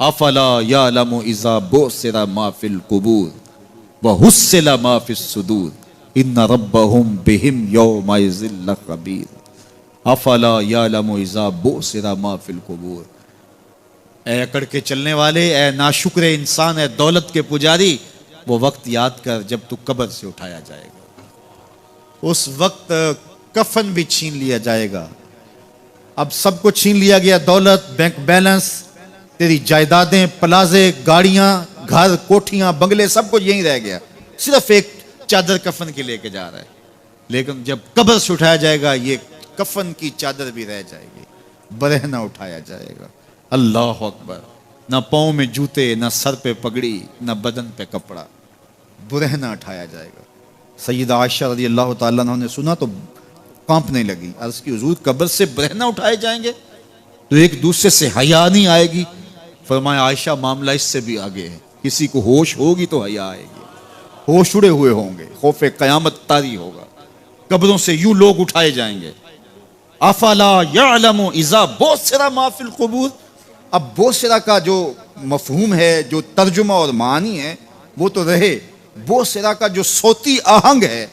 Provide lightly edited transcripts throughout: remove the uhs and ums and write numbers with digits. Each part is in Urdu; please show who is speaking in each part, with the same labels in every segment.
Speaker 1: افلا یعلم اذا بعثر ما فی القبور وحصل ما فی الصدور ان ربهم بهم یومئذ لخبیر۔ افلا یعلم اذا بعثر ما فی القبور، اے اکڑ کے چلنے والے، اے ناشکر انسان، اے دولت کے پجاری، وہ وقت یاد کر جب تو قبر سے اٹھایا جائے گا۔ اس وقت کفن بھی چھین لیا جائے گا۔ اب سب کو چھین لیا گیا، دولت، بینک بیلنس، تیری جائیدادیں، پلازے، گاڑیاں، گھر، کوٹھیاں، بنگلے، سب کچھ یہیں رہ گیا، صرف ایک چادر کفن کی لے کے جا رہا ہے۔ لیکن جب قبر سے اٹھایا جائے گا، یہ کفن کی چادر بھی رہ جائے گی، برہنہ اٹھایا جائے گا۔ اللہ اکبر، نہ پاؤں میں جوتے، نہ سر پہ پگڑی، نہ بدن پہ کپڑا، برہنہ اٹھایا جائے گا۔ سیدہ عائشہ رضی اللہ تعالیٰ عنہ نے سنا تو کانپنے لگی، عرض کی حضور قبر سے برہنہ اٹھائے جائیں گے تو ایک دوسرے سے حیا نہیں آئے گی؟ فرمایا عائشہ معاملہ اس سے بھی آگے ہے، کسی کو ہوش ہوگی تو حیا آئے گی، ہوش اڑے ہوئے ہوں گے، خوف قیامت طاری ہوگا، قبروں سے یوں لوگ اٹھائے جائیں گے۔ افلا یعلم اذا بعثر ما فی القبور، اب بوسرا کا جو مفہوم ہے، جو ترجمہ اور معنی ہے وہ تو رہے، بوسرا کا جو صوتی آہنگ ہے،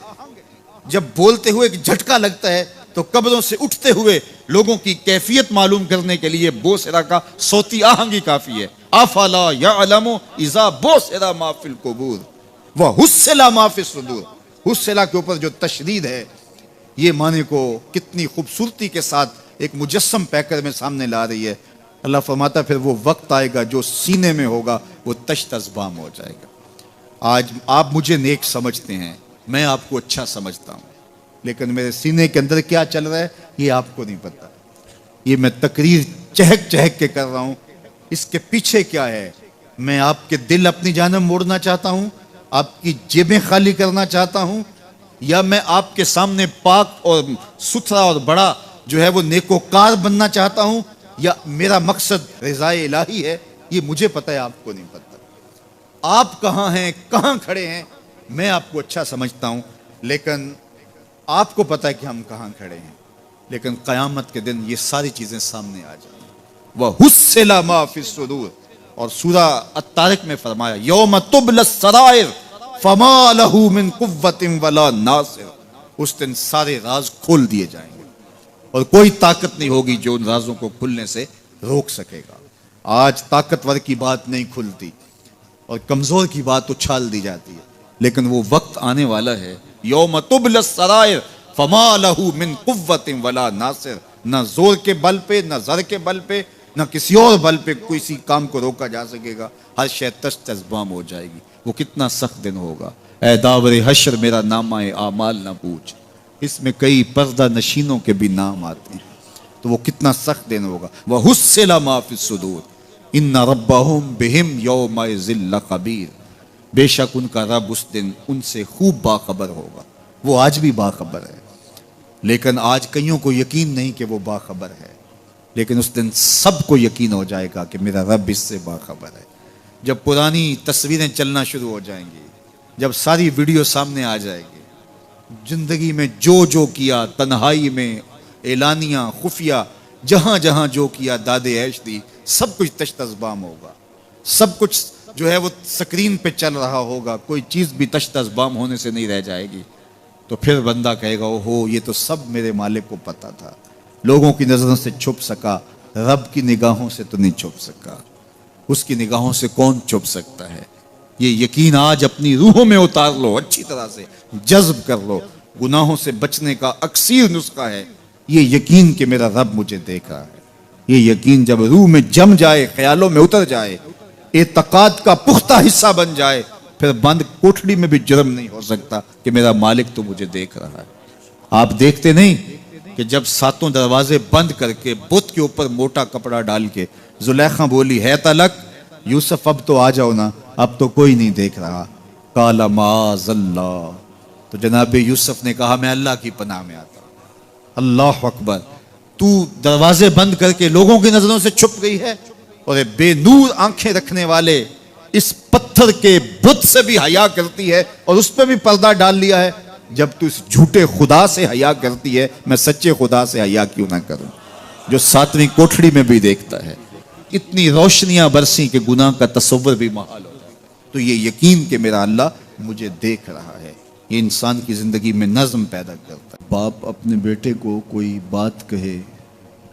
Speaker 1: جب بولتے ہوئے ایک جھٹکا لگتا ہے تو قبروں سے اٹھتے ہوئے لوگوں کی کیفیت معلوم کرنے کے لیے بوسرا کا صوتی آہنگ ہی کافی ہے۔ افلا یعلم اذا بعثر ما فی القبور وحصل ما فی الصدور، حصل کے اوپر جو تشدید ہے، یہ معنی کو کتنی خوبصورتی کے ساتھ ایک مجسم پیکر میں سامنے لا رہی ہے۔ اللہ فرماتا پھر وہ وقت آئے گا جو سینے میں ہوگا وہ تشت ازبام ہو جائے گا۔ آج آپ مجھے نیک سمجھتے ہیں، میں آپ کو اچھا سمجھتا ہوں، لیکن میرے سینے کے اندر کیا چل رہا ہے یہ آپ کو نہیں پتا۔ یہ میں تقریر چہک چہک کے کر رہا ہوں، اس کے پیچھے کیا ہے؟ میں آپ کے دل اپنی جانب موڑنا چاہتا ہوں، آپ کی جیبیں خالی کرنا چاہتا ہوں، یا میں آپ کے سامنے پاک اور ستھرا اور بڑا جو ہے وہ نیکوکار بننا چاہتا ہوں، یا میرا مقصد رضائے الہی ہے؟ یہ مجھے پتہ ہے، آپ کو نہیں پتہ۔ آپ کہاں ہیں، کہاں کھڑے ہیں، میں آپ کو اچھا سمجھتا ہوں، لیکن آپ کو پتہ ہے کہ ہم کہاں کھڑے ہیں۔ لیکن قیامت کے دن یہ ساری چیزیں سامنے آ جائیں گی۔ وَحُصِّلَ مَا فِي الصُّدُورِ، اور سورہ الطارق میں فرمایا یوم تبلی السرائر فما لہ من قوت ولا ناصر، اس دن سارے راز کھول دیے جائیں گے اور کوئی طاقت نہیں ہوگی جو ان رازوں کو کھلنے سے روک سکے گا۔ آج طاقتور کی بات نہیں کھلتی اور کمزور کی بات اچھال دی جاتی ہے، لیکن وہ وقت آنے والا ہے یوم تبلی السرائر فما لہ من قوت ولا ناصر، نہ زور کے بل پہ، نہ زر کے بل پہ، نہ کسی اور بل پہ کسی کام کو روکا جا سکے گا، ہر شے تشت ازبام ہو جائے گی۔ وہ کتنا سخت دن ہوگا۔ اے داور حشر میرا نامہ اعمال نہ پوچھ، اس میں کئی پردہ نشینوں کے بھی نام آتے ہیں، تو وہ کتنا سخت دن ہوگا۔ وَحُصِّلَ مَا فِي الصُّدُورِ إِنَّ رَبَّهُمْ بِهِمْ يَوْمَئِذٍ لَخَبِيرٌ، بے شک ان کا رب اس دن ان سے خوب باخبر ہوگا۔ وہ آج بھی باخبر ہے، لیکن آج کئیوں کو یقین نہیں کہ وہ باخبر ہے، لیکن اس دن سب کو یقین ہو جائے گا کہ میرا رب اس سے باخبر ہے۔ جب پرانی تصویریں چلنا شروع ہو جائیں گی، جب ساری ویڈیو سامنے آ جائے گی، زندگی میں جو کیا، تنہائی میں، اعلانیہ، خفیہ، جہاں جہاں جو کیا، داد عیش دی، سب کچھ تشت ازبام ہوگا۔ سب کچھ جو ہے وہ سکرین پہ چل رہا ہوگا، کوئی چیز بھی تشت ازبام ہونے سے نہیں رہ جائے گی۔ تو پھر بندہ کہے گا اوہو، یہ تو سب میرے مالک کو پتا تھا، لوگوں کی نظروں سے چھپ سکا، رب کی نگاہوں سے تو نہیں چھپ سکا۔ اس کی نگاہوں سے کون چھپ سکتا ہے؟ یہ یقین آج اپنی روحوں میں اتار لو، اچھی طرح سے جذب کر لو۔ گناہوں سے بچنے کا اکثیر نسخہ ہے یہ یقین کہ میرا رب مجھے دیکھا ہے۔ یہ یقین جب روح میں جم جائے، خیالوں میں اتر جائے، اعتقاد کا پختہ حصہ بن جائے، پھر بند کوٹھڑی میں بھی جرم نہیں ہو سکتا کہ میرا مالک تو مجھے دیکھ رہا ہے۔ آپ دیکھتے نہیں کہ جب ساتوں دروازے بند کر کے بت کے اوپر موٹا کپڑا ڈال کے زلیخا بولی ہے تلک یوسف اب تو آ جاؤ نا، اب تو کوئی نہیں دیکھ رہا، قال معاذ اللہ، تو جناب یوسف نے کہا میں اللہ کی پناہ میں آتا ہوں۔ اللہ اکبر، تو دروازے بند کر کے لوگوں کی نظروں سے چھپ گئی ہے، اور بے نور آنکھیں رکھنے والے اس پتھر کے بت سے بھی حیا کرتی ہے اور اس پہ بھی پردہ ڈال لیا ہے۔ جب تو اس جھوٹے خدا سے حیا کرتی ہے، میں سچے خدا سے حیا کیوں نہ کروں جو ساتویں کوٹھڑی میں بھی دیکھتا ہے۔ اتنی روشنیاں برسی کہ گناہ کا تصور بھی محال ہو جائے گا۔ تو یہ یقین کہ میرا اللہ مجھے دیکھ رہا ہے، یہ انسان کی زندگی میں نظم پیدا کرتا ہے۔ باپ اپنے بیٹے کو کوئی بات کہے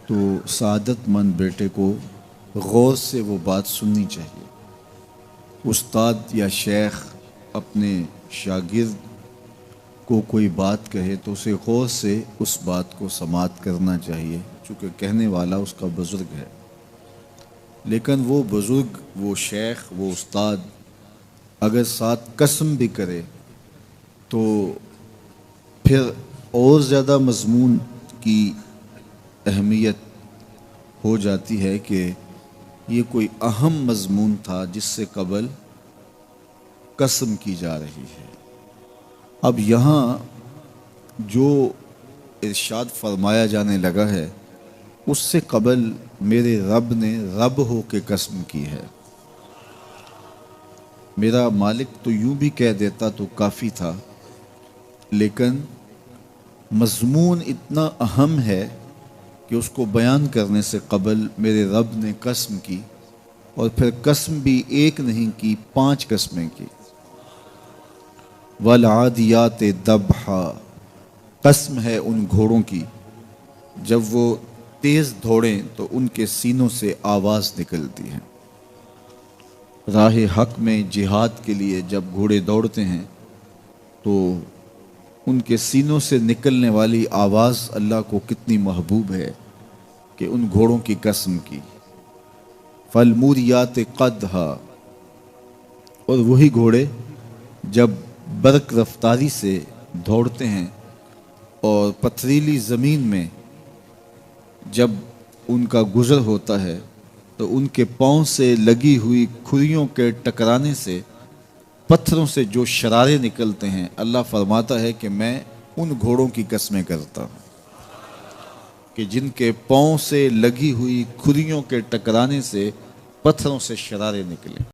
Speaker 1: تو سعادت مند بیٹے کو غور سے وہ بات سننی چاہیے۔ استاد یا شیخ اپنے شاگرد کو کوئی بات کہے تو اسے غور سے اس بات کو سماعت کرنا چاہیے، چونکہ کہنے والا اس کا بزرگ ہے۔ لیکن وہ بزرگ، وہ شیخ، وہ استاد اگر ساتھ قسم بھی کرے تو پھر اور زیادہ مضمون کی اہمیت ہو جاتی ہے کہ یہ کوئی اہم مضمون تھا جس سے قبل قسم کی جا رہی ہے۔ اب یہاں جو ارشاد فرمایا جانے لگا ہے اس سے قبل میرے رب نے رب ہو کے قسم کی ہے۔ میرا مالک تو یوں بھی کہہ دیتا تو کافی تھا، لیکن مضمون اتنا اہم ہے کہ اس کو بیان کرنے سے قبل میرے رب نے قسم کی، اور پھر قسم بھی ایک نہیں کی، 5 قسمیں کی۔ والعادیات ضبحا، قسم ہے ان گھوڑوں کی جب وہ تیز دوڑیں تو ان کے سینوں سے آواز نکلتی ہے۔ راہ حق میں جہاد کے لیے جب گھوڑے دوڑتے ہیں تو ان کے سینوں سے نکلنے والی آواز اللہ کو کتنی محبوب ہے کہ ان گھوڑوں کی قسم کی۔ فالموریات قدحا، اور وہی گھوڑے جب برق رفتاری سے دوڑتے ہیں اور پتھریلی زمین میں جب ان کا گزر ہوتا ہے تو ان کے پاؤں سے لگی ہوئی کھریوں کے ٹکرانے سے پتھروں سے جو شرارے نکلتے ہیں، اللہ فرماتا ہے کہ میں ان گھوڑوں کی قسمیں کرتا ہوں کہ جن کے پاؤں سے لگی ہوئی کھریوں کے ٹکرانے سے پتھروں سے شرارے نکلیں۔